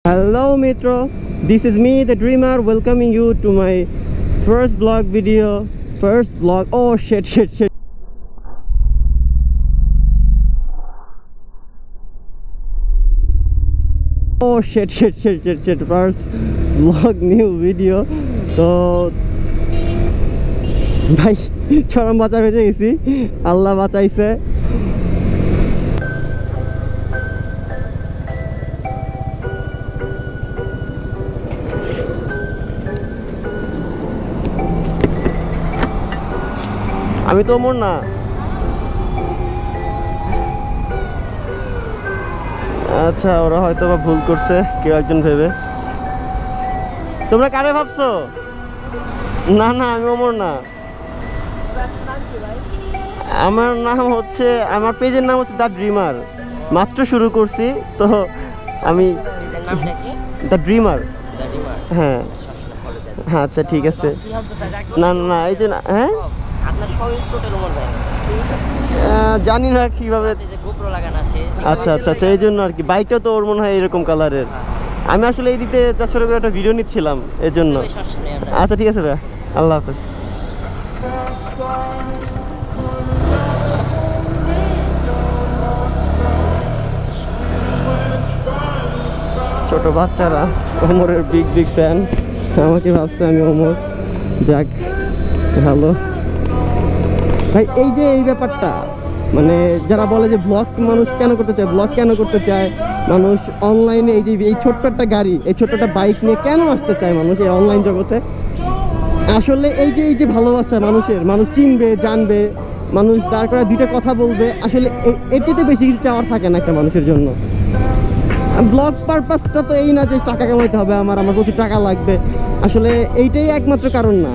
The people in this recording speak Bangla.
Hello Metro, this is me the dreamer welcoming you to my first vlog video. Oh shit. Oh shit. First vlog new video. তো ভাই চরম বাঁচা বেঁচে গেছি, আল্লাহ বাঁচাইছে। আমি তো ওমর না। আচ্ছা, ওরা হয়তো বা ভুল করছে কেউ একজন ভেবে। তোমরা কারে ভাবছো? না আমি ওমর না। আমার নাম হচ্ছে, আমার পেজের নাম হচ্ছে দ্য ড্রিমার। মাত্র শুরু করছি তো আমি দ্য ড্রিমার। হ্যাঁ আচ্ছা ঠিক আছে। না এই যে হ্যাঁ জানি না কিভাবে। আচ্ছা এই জন্য আর কি। বাইকটা তো ওর মনে হয় এরকম কালারের। আমি আসলে এই দিতে চারশো করে একটা ভিডিও নিচ্ছিলাম এর জন্য। আচ্ছা ঠিক আছে ভাই, আল্লাহ হাফেজ। ছোট বাচ্চারা ওমরের বিগ ফ্যান, আমাকে ভাবছে আমি ওমর। যাক ভালো ভাই। এই যে এই ব্যাপারটা, মানে যারা বলে যে ব্লগ মানুষ কেন করতে চায় মানুষ অনলাইনে, এই ছোট্ট একটা গাড়ি, এই ছোট্ট একটা বাইক নিয়ে কেন আসতে চায় মানুষ এই অনলাইন জগতে। আসলে এই যে ভালোবাসা মানুষ চিনবে জানবে, মানুষ দাঁড় করে দুইটা কথা বলবে, আসলে এর চেয়ে বেশি কিছু চাওয়ার থাকে না একটা মানুষের জন্য। ব্লগ পারপাসটা তো এই না যে টাকা কামাইতে হবে, আমার প্রচুর টাকা লাগবে, আসলে এইটাই একমাত্র কারণ না।